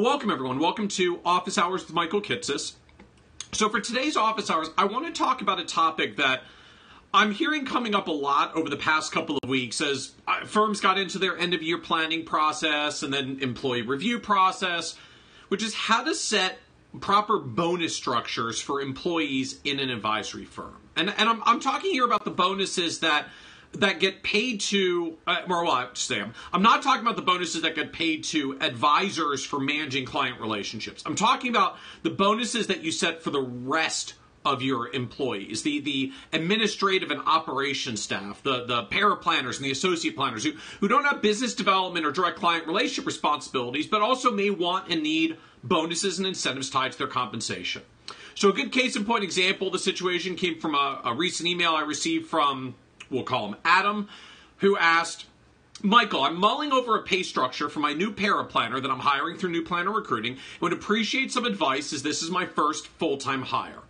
Well, welcome everyone. Welcome to Office Hours with Michael Kitces. So for today's Office Hours, I want to talk about a topic that I'm hearing coming up a lot over the past couple of weeks as firms got into their end-of-year planning process and then employee review process, which is how to set proper bonus structures for employees in an advisory firm. And I'm talking here about the bonuses that get paid to, I'm not talking about the bonuses that get paid to advisors for managing client relationships. I'm talking about the bonuses that you set for the rest of your employees, the administrative and operations staff, the paraplanners and the associate planners who don't have business development or direct client relationship responsibilities, but also may want and need bonuses and incentives tied to their compensation. So a good case in point example of the situation came from a recent email I received from, we'll call him Adam, who asked, Michael, I'm mulling over a pay structure for my new paraplanner that I'm hiring through New Planner Recruiting and would appreciate some advice as this is my first full-time hire.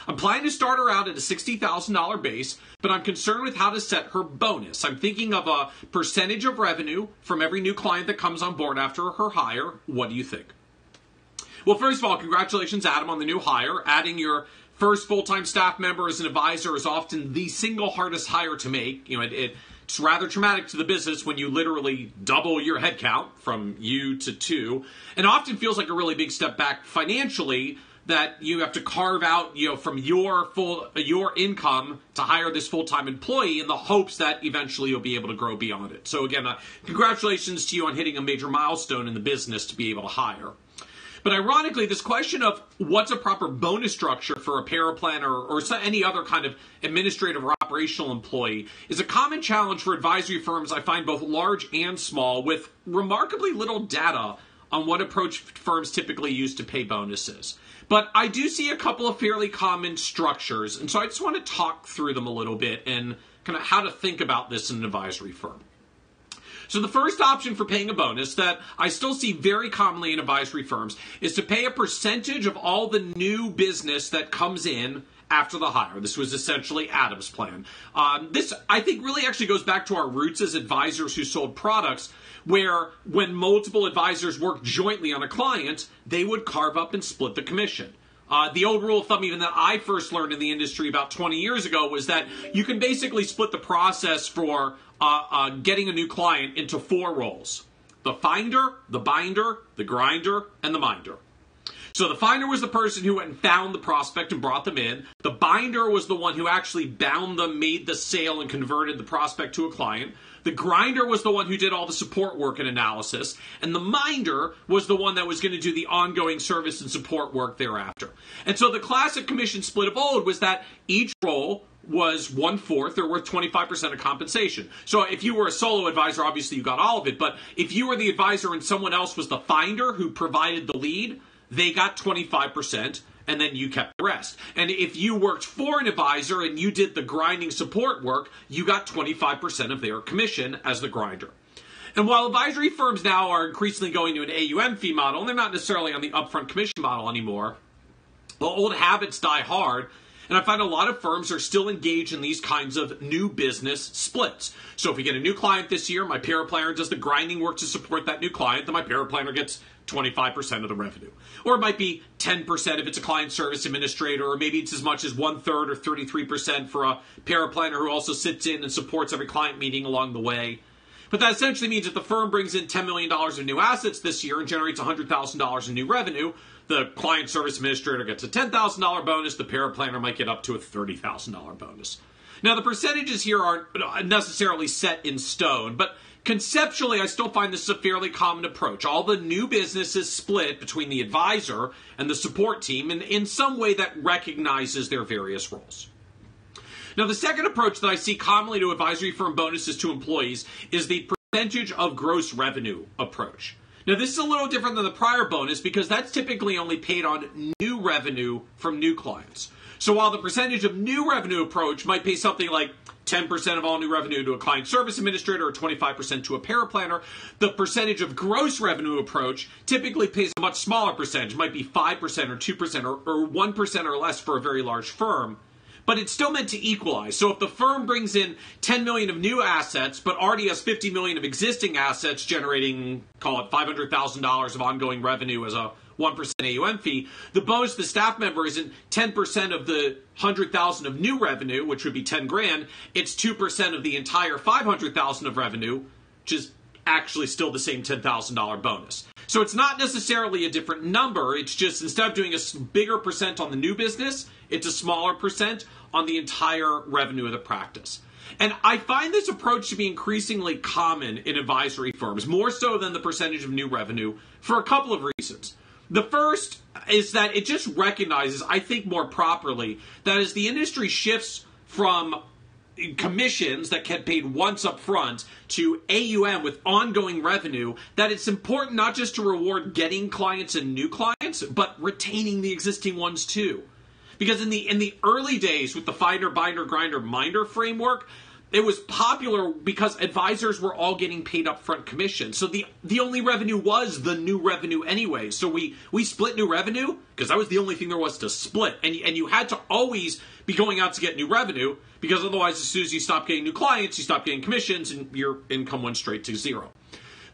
I'm planning to start her out at a $60,000 base, but I'm concerned with how to set her bonus. I'm thinking of a percentage of revenue from every new client that comes on board after her hire. What do you think? Well, first of all, congratulations, Adam, on the new hire. Adding your first full-time staff member as an advisor is often the single hardest hire to make. It's rather traumatic to the business when you literally double your headcount from you to two, and often feels like a really big step back financially that you have to carve out, from your income to hire this full-time employee in the hopes that eventually you'll be able to grow beyond it. So again, congratulations to you on hitting a major milestone in the business to be able to hire. But ironically, this question of what's a proper bonus structure for a paraplanner or any other kind of administrative or operational employee is a common challenge for advisory firms, I find both large and small, with remarkably little data on what approach firms typically use to pay bonuses. But I do see a couple of fairly common structures, and so I just want to talk through them a little bit and kind of how to think about this in an advisory firm. So the first option for paying a bonus that I still see very commonly in advisory firms is to pay a percentage of all the new business that comes in after the hire. This was essentially Adam's plan. This, I think, really actually goes back to our roots as advisors who sold products, where when multiple advisors worked jointly on a client, they would carve up and split the commission. The old rule of thumb, even that I first learned in the industry about 20 years ago, was that you can basically split the process for getting a new client into 4 roles: the finder, the binder, the grinder, and the minder. So the finder was the person who went and found the prospect and brought them in. The binder was the one who actually bound them, made the sale, and converted the prospect to a client. The grinder was the one who did all the support work and analysis. And the minder was the one that was going to do the ongoing service and support work thereafter. And so the classic commission split of old was that each role was 1/4 or worth 25% of compensation. So if you were a solo advisor, obviously you got all of it. But if you were the advisor and someone else was the finder who provided the lead, they got 25%, and then you kept the rest. And if you worked for an advisor and you did the grinding support work, you got 25% of their commission as the grinder. And while advisory firms now are increasingly going to an AUM fee model, and they're not necessarily on the upfront commission model anymore, the old habits die hard. And I find a lot of firms are still engaged in these kinds of new business splits. So if we get a new client this year, my paraplanner does the grinding work to support that new client, then my paraplanner gets 25% of the revenue. Or it might be 10% if it's a client service administrator, or maybe it's as much as 1/3 or 33% for a paraplanner who also sits in and supports every client meeting along the way. But that essentially means that the firm brings in $10 million in new assets this year and generates $100,000 in new revenue. The client service administrator gets a $10,000 bonus. The paraplanner might get up to a $30,000 bonus. Now, the percentages here aren't necessarily set in stone, but conceptually, I still find this is a fairly common approach. All the new business is split between the advisor and the support team in some way that recognizes their various roles. Now, the second approach that I see commonly to advisory firm bonuses to employees is the percentage of gross revenue approach. Now, this is a little different than the prior bonus because that's typically only paid on new revenue from new clients. So while the percentage of new revenue approach might pay something like 10% of all new revenue to a client service administrator or 25% to a paraplanner, the percentage of gross revenue approach typically pays a much smaller percentage. It might be 5% or 2% or 1% or less for a very large firm. but it's still meant to equalize. So if the firm brings in 10 million of new assets, but already has 50 million of existing assets generating, call it $500,000 of ongoing revenue as a 1% AUM fee, the bonus to the staff member isn't 10% of the 100,000 of new revenue, which would be 10 grand. It's 2% of the entire 500,000 of revenue, which is actually still the same $10,000 bonus. So it's not necessarily a different number. It's just instead of doing a bigger percent on the new business, it's a smaller percent on the entire revenue of the practice. And I find this approach to be increasingly common in advisory firms, more so than the percentage of new revenue, for a couple of reasons. The first is that it just recognizes, I think more properly, that as the industry shifts from commissions that get paid once up front to AUM with ongoing revenue, that it's important not just to reward getting clients and new clients, but retaining the existing ones too. Because in the early days with the finder, binder, grinder, minder framework, it was popular because advisors were all getting paid upfront commission. So the only revenue was the new revenue anyway. So we split new revenue because that was the only thing there was to split. And you had to always be going out to get new revenue because otherwise as soon as you stop getting new clients, you stop getting commissions and your income went straight to zero.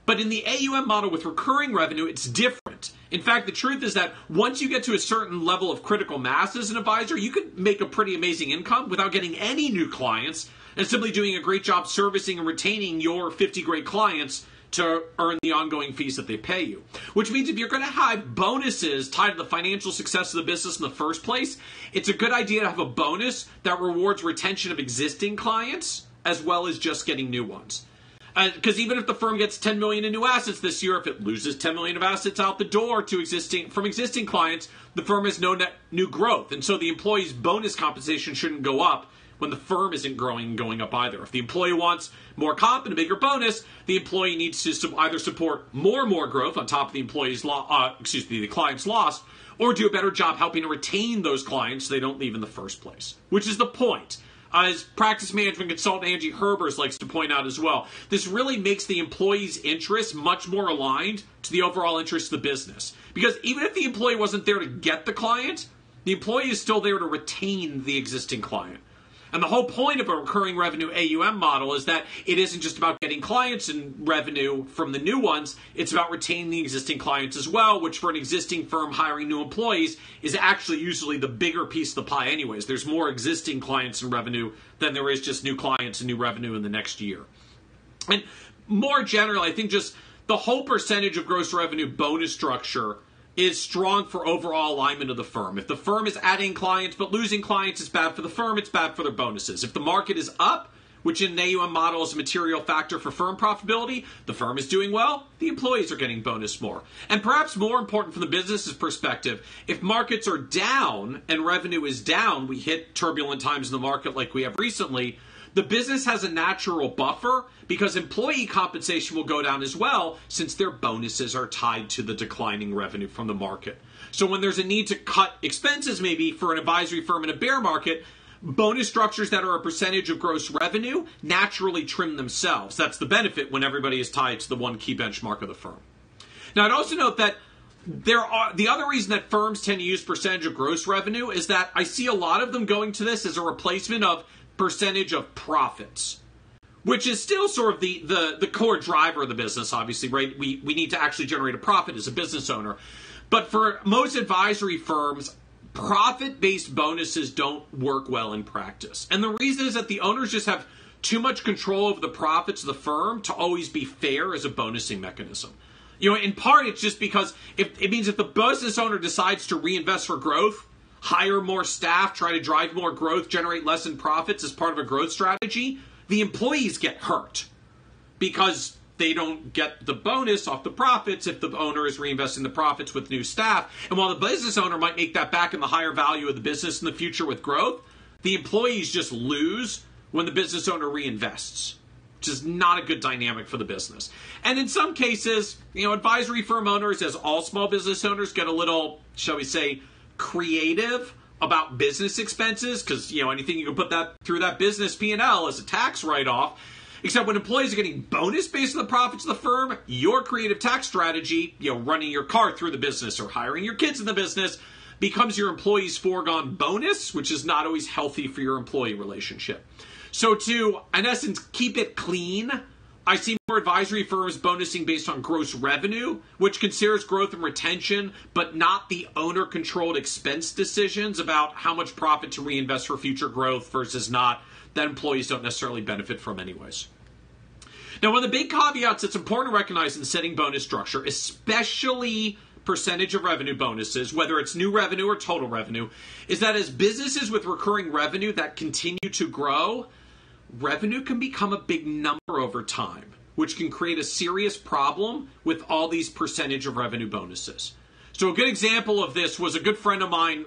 But in the AUM model with recurring revenue, it's different. In fact, the truth is that once you get to a certain level of critical mass as an advisor, you could make a pretty amazing income without getting any new clients and simply doing a great job servicing and retaining your 50 great clients to earn the ongoing fees that they pay you. Which means if you're going to have bonuses tied to the financial success of the business in the first place, it's a good idea to have a bonus that rewards retention of existing clients as well as just getting new ones. Because even if the firm gets 10 million in new assets this year, if it loses 10 million of assets out the door from existing clients, the firm has no net new growth. And so the employee's bonus compensation shouldn't go up when the firm isn't growing and going up either. If the employee wants more comp and a bigger bonus, the employee needs to either support more and more growth on top of the the client's loss, or do a better job helping to retain those clients so they don't leave in the first place, which is the point. As practice management consultant Angie Herbers likes to point out as well, this really makes the employee's interests much more aligned to the overall interest of the business. Because even if the employee wasn't there to get the client, the employee is still there to retain the existing client. And the whole point of a recurring revenue AUM model is that it isn't just about getting clients and revenue from the new ones, it's about retaining the existing clients as well, which for an existing firm hiring new employees is actually usually the bigger piece of the pie anyways. There's more existing clients and revenue than there is just new clients and new revenue in the next year. And more generally, I think just the whole percentage of gross revenue bonus structure is strong for overall alignment of the firm. If the firm is adding clients but losing clients, it's bad for the firm, it's bad for their bonuses. If the market is up, which in an AUM model is a material factor for firm profitability, the firm is doing well, the employees are getting bonus more. And perhaps more important from the business's perspective, if markets are down and revenue is down, we hit turbulent times in the market like we have recently, the business has a natural buffer because employee compensation will go down as well since their bonuses are tied to the declining revenue from the market. So when there's a need to cut expenses maybe for an advisory firm in a bear market, bonus structures that are a percentage of gross revenue naturally trim themselves. That's the benefit when everybody is tied to the one key benchmark of the firm. Now I'd also note that the other reason that firms tend to use percentage of gross revenue is that I see a lot of them going to this as a replacement of percentage of profits, which is still sort of the core driver of the business, obviously, right? We need to actually generate a profit as a business owner. But for most advisory firms, profit-based bonuses don't work well in practice. And the reason is that the owners just have too much control over the profits of the firm to always be fair as a bonusing mechanism. You know, in part, it's just because it means if the business owner decides to reinvest for growth, hire more staff, try to drive more growth, generate less in profits as part of a growth strategy, the employees get hurt because they don't get the bonus off the profits if the owner is reinvesting the profits with new staff. And while the business owner might make that back in the higher value of the business in the future with growth, the employees just lose when the business owner reinvests, which is not a good dynamic for the business. And in some cases, advisory firm owners, as all small business owners, get a little, shall we say, creative about business expenses because, anything you can put that through that business P&L as a tax write-off. Except when employees are getting bonus based on the profits of the firm, your creative tax strategy, running your car through the business or hiring your kids in the business, becomes your employee's foregone bonus, which is not always healthy for your employee relationship. So to, in essence, keep it clean, I see more advisory firms bonusing based on gross revenue, which considers growth and retention, but not the owner-controlled expense decisions about how much profit to reinvest for future growth versus not, that employees don't necessarily benefit from anyways. Now, one of the big caveats that's important to recognize in setting bonus structure, especially percentage of revenue bonuses, whether it's new revenue or total revenue, is that as businesses with recurring revenue that continue to grow, revenue can become a big number over time, which can create a serious problem with all these percentage of revenue bonuses. So a good example of this was a good friend of mine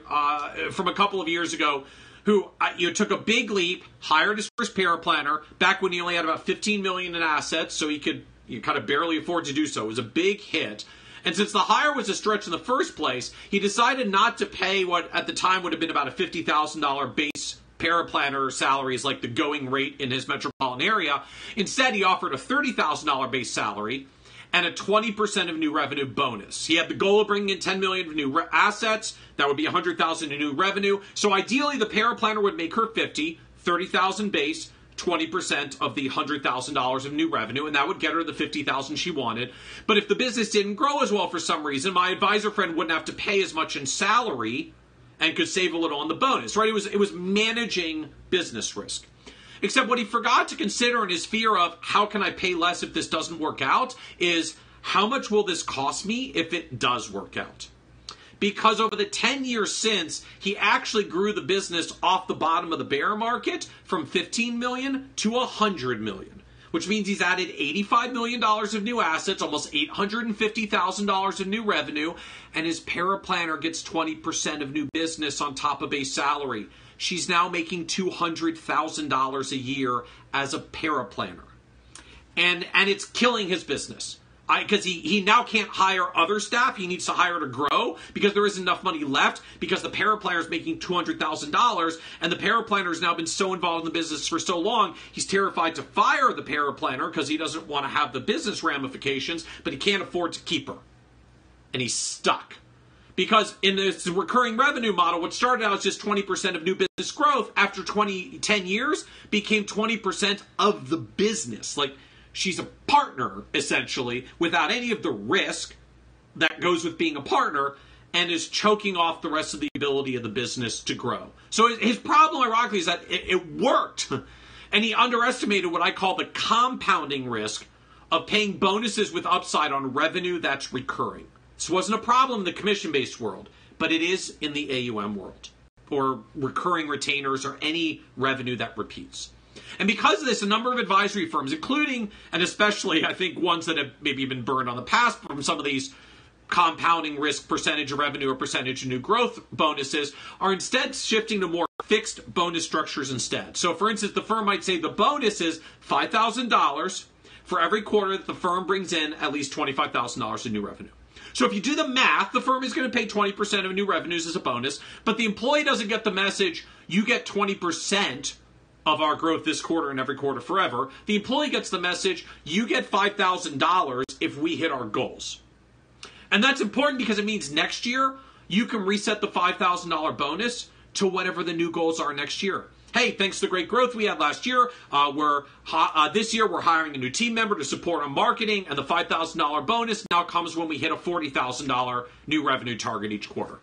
from a couple of years ago who took a big leap, hired his first paraplanner back when he only had about $15 million in assets, so he could kind of barely afford to do so. It was a big hit. And since the hire was a stretch in the first place, he decided not to pay what at the time would have been about a $50,000 base paraplanner salary is like the going rate in his metropolitan area. Instead, he offered a $30,000 base salary and a 20% of new revenue bonus. He had the goal of bringing in $10 million of new assets. That would be $100,000 in new revenue. So ideally, the paraplanner would make her $30,000 base, 20% of the $100,000 of new revenue, and that would get her the $50,000 she wanted. But if the business didn't grow as well for some reason, my advisor friend wouldn't have to pay as much in salary and could save a little on the bonus, right? It was managing business risk. Except what he forgot to consider in his fear of how can I pay less if this doesn't work out is how much will this cost me if it does work out? Because over the 10 years since, he actually grew the business off the bottom of the bear market from 15 million to 100 million, which means he's added $85 million of new assets, almost $850,000 of new revenue, and his paraplanner gets 20% of new business on top of base salary. She's now making $200,000 a year as a paraplanner. And it's killing his business. Because he now can't hire other staff. He needs to hire to grow because there isn't enough money left because the paraplanner is making $200,000 and the paraplanner has now been so involved in the business for so long, he's terrified to fire the paraplanner because he doesn't want to have the business ramifications, but he can't afford to keep her. And he's stuck. Because in this recurring revenue model, what started out as just 20% of new business growth after 10 years became 20% of the business. Like, she's a partner, essentially, without any of the risk that goes with being a partner, and is choking off the rest of the ability of the business to grow. So his problem, ironically, is that it worked. And he underestimated what I call the compounding risk of paying bonuses with upside on revenue that's recurring. This wasn't a problem in the commission-based world, but it is in the AUM world, or recurring retainers, or any revenue that repeats. And because of this, a number of advisory firms, including, and especially, I think, ones that have maybe been burned on the past from some of these compounding risk percentage of revenue or percentage of new growth bonuses, are instead shifting to more fixed bonus structures instead. So, for instance, the firm might say the bonus is $5,000 for every quarter that the firm brings in at least $25,000 in new revenue. So if you do the math, the firm is going to pay 20% of new revenues as a bonus, but the employee doesn't get the message, you get 20% of our growth this quarter and every quarter forever. The employee gets the message, you get $5,000 if we hit our goals. And that's important because it means next year, you can reset the $5,000 bonus to whatever the new goals are next year. Hey, thanks to the great growth we had last year, this year we're hiring a new team member to support on marketing, and the $5,000 bonus now comes when we hit a $40,000 new revenue target each quarter.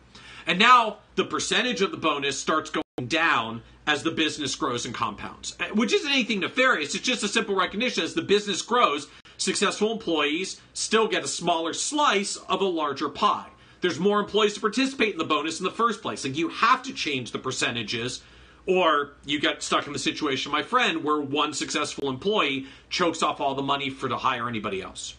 And now the percentage of the bonus starts going down as the business grows and compounds, which isn't anything nefarious. It's just a simple recognition. As the business grows, successful employees still get a smaller slice of a larger pie. There's more employees to participate in the bonus in the first place. Like, you have to change the percentages, or you get stuck in the situation, my friend, where one successful employee chokes off all the money to hire anybody else.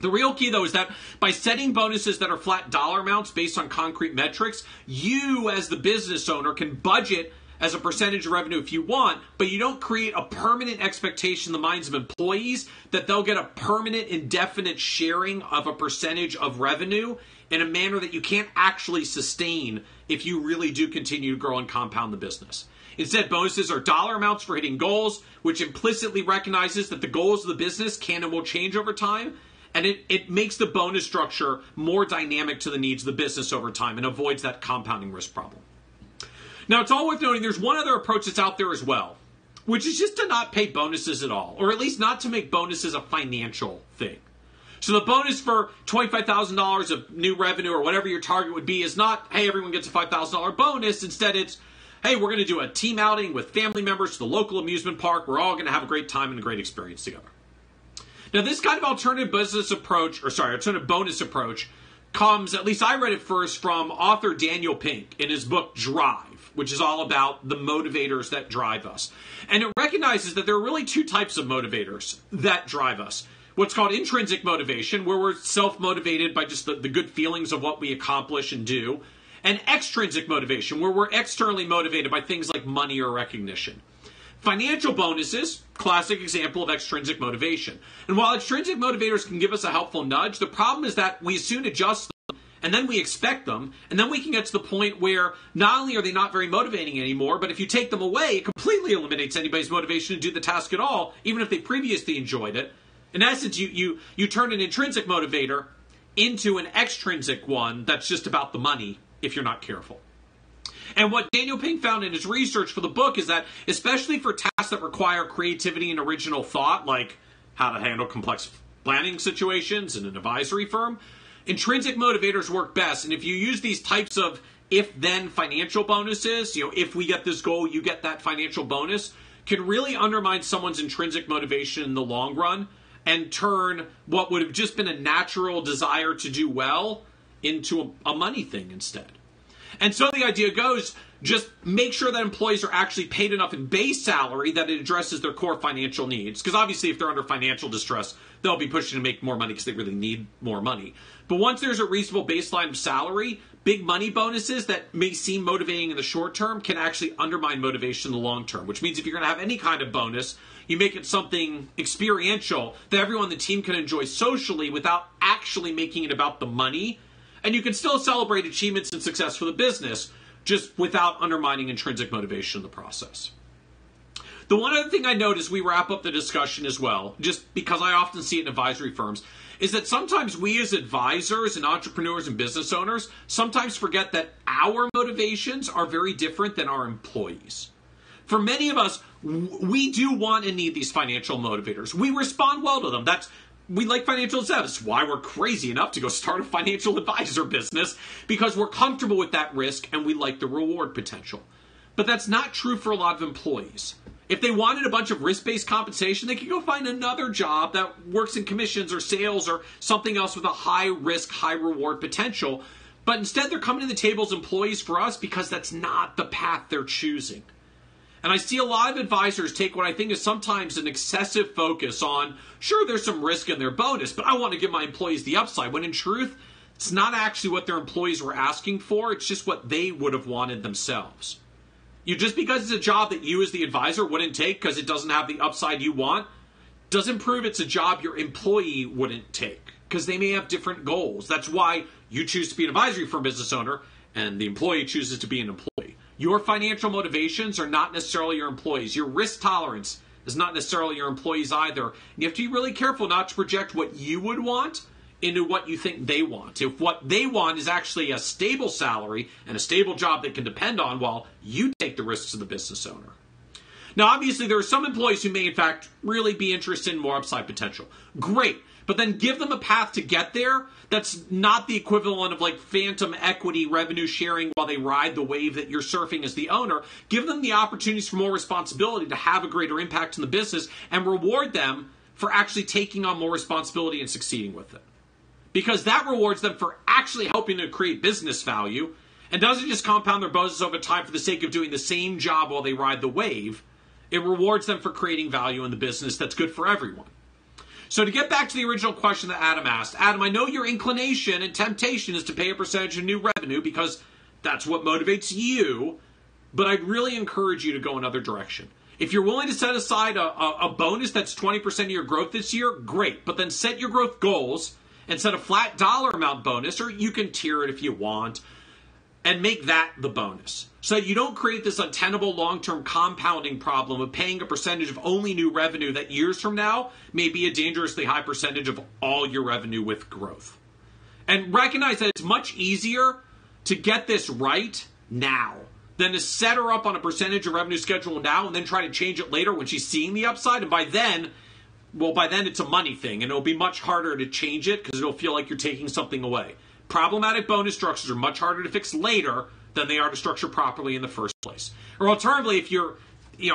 The real key, though, is that by setting bonuses that are flat dollar amounts based on concrete metrics, you, as the business owner, can budget as a percentage of revenue if you want, but you don't create a permanent expectation in the minds of employees that they'll get a permanent, indefinite sharing of a percentage of revenue in a manner that you can't actually sustain if you really do continue to grow and compound the business. Instead, bonuses are dollar amounts for hitting goals, which implicitly recognizes that the goals of the business can and will change over time, And it makes the bonus structure more dynamic to the needs of the business over time and avoids that compounding risk problem. Now, it's all worth noting there's one other approach that's out there as well, which is just to not pay bonuses at all, or at least not to make bonuses a financial thing. So the bonus for $25,000 of new revenue or whatever your target would be is not, hey, everyone gets a $5,000 bonus. Instead, it's, hey, we're going to do a team outing with family members to the local amusement park. We're all going to have a great time and a great experience together. Now, this kind of alternative bonus approach comes, at least I read it first, from author Daniel Pink in his book Drive, which is all about the motivators that drive us. And it recognizes that there are really two types of motivators that drive us. What's called intrinsic motivation, where we're self-motivated by just the good feelings of what we accomplish and do, and extrinsic motivation, where we're externally motivated by things like money or recognition. Financial bonuses, classic example of extrinsic motivation. And while extrinsic motivators can give us a helpful nudge, the problem is that we soon adjust them, and then we expect them, and then we can get to the point where not only are they not very motivating anymore, but if you take them away, it completely eliminates anybody's motivation to do the task at all, even if they previously enjoyed it. In essence, you turn an intrinsic motivator into an extrinsic one that's just about the money if you're not careful. And what Daniel Pink found in his research for the book is that, especially for tasks that require creativity and original thought, like how to handle complex planning situations in an advisory firm, intrinsic motivators work best. And if you use these types of if-then financial bonuses, if we get this goal, you get that financial bonus, can really undermine someone's intrinsic motivation in the long run and turn what would have just been a natural desire to do well into a money thing instead. And so the idea goes, just make sure that employees are actually paid enough in base salary that it addresses their core financial needs. Because obviously if they're under financial distress, they'll be pushing to make more money because they really need more money. But once there's a reasonable baseline of salary, big money bonuses that may seem motivating in the short term can actually undermine motivation in the long term. Which means if you're going to have any kind of bonus, you make it something experiential that everyone on the team can enjoy socially without actually making it about the money. And you can still celebrate achievements and success for the business, just without undermining intrinsic motivation in the process. The one other thing I note as we wrap up the discussion as well, just because I often see it in advisory firms, is that sometimes we as advisors and entrepreneurs and business owners sometimes forget that our motivations are very different than our employees. For many of us, we do want and need these financial motivators. We respond well to them. We like financial incentives. That's why we're crazy enough to go start a financial advisor business, because we're comfortable with that risk and we like the reward potential. But that's not true for a lot of employees. If they wanted a bunch of risk-based compensation, they could go find another job that works in commissions or sales or something else with a high risk, high reward potential. But instead, they're coming to the table as employees for us because that's not the path they're choosing. And I see a lot of advisors take what I think is sometimes an excessive focus on, sure, there's some risk in their bonus, but I want to give my employees the upside, when in truth, it's not actually what their employees were asking for, it's just what they would have wanted themselves. Just because it's a job that you as the advisor wouldn't take because it doesn't have the upside you want, doesn't prove it's a job your employee wouldn't take, because they may have different goals. That's why you choose to be an advisory firm business owner, and the employee chooses to be an employee. Your financial motivations are not necessarily your employees. Your risk tolerance is not necessarily your employees either. And you have to be really careful not to project what you would want into what you think they want. If what they want is actually a stable salary and a stable job they can depend on while you take the risks of the business owner. Now, obviously, there are some employees who may, in fact, really be interested in more upside potential. Great. But then give them a path to get there that's not the equivalent of like phantom equity revenue sharing while they ride the wave that you're surfing as the owner. Give them the opportunities for more responsibility to have a greater impact in the business and reward them for actually taking on more responsibility and succeeding with it. Because that rewards them for actually helping to create business value and doesn't just compound their bonuses over time for the sake of doing the same job while they ride the wave. It rewards them for creating value in the business that's good for everyone. So to get back to the original question that Adam asked, Adam, I know your inclination and temptation is to pay a percentage of new revenue because that's what motivates you, but I'd really encourage you to go another direction. If you're willing to set aside a bonus that's 20% of your growth this year, great. But then set your growth goals and set a flat dollar amount bonus, or you can tier it if you want. and make that the bonus. So that you don't create this untenable long-term compounding problem of paying a percentage of only new revenue that years from now may be a dangerously high percentage of all your revenue with growth. And recognize that it's much easier to get this right now than to set her up on a percentage of revenue schedule now and then try to change it later when she's seeing the upside. And by then it's a money thing, and it'll be much harder to change it because it'll feel like you're taking something away. Problematic bonus structures are much harder to fix later than they are to structure properly in the first place. Or alternatively, if you're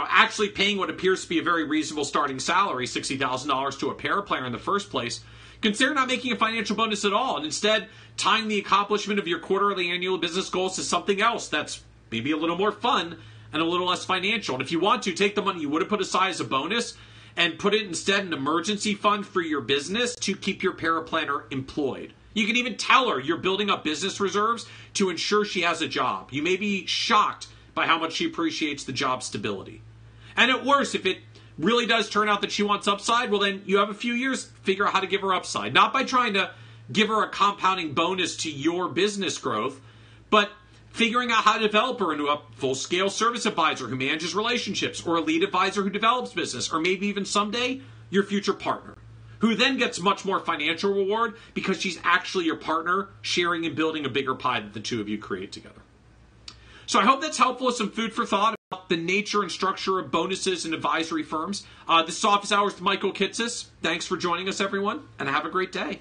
actually paying what appears to be a very reasonable starting salary, $60,000 to a paraplayer in the first place, consider not making a financial bonus at all and instead tying the accomplishment of your quarterly annual business goals to something else that's maybe a little more fun and a little less financial. And if you want to, take the money you would have put aside as a bonus and put it instead in an emergency fund for your business to keep your paraplanner employed. You can even tell her you're building up business reserves to ensure she has a job. You may be shocked by how much she appreciates the job stability. And at worst, if it really does turn out that she wants upside, well then you have a few years to figure out how to give her upside. Not by trying to give her a compounding bonus to your business growth, but figuring out how to develop her into a full-scale service advisor who manages relationships, or a lead advisor who develops business, or maybe even someday your future partner, who then gets much more financial reward because she's actually your partner, sharing and building a bigger pie that the two of you create together. So I hope that's helpful with some food for thought about the nature and structure of bonuses and advisory firms. This is Office Hours with Michael Kitces. Thanks for joining us, everyone, and have a great day.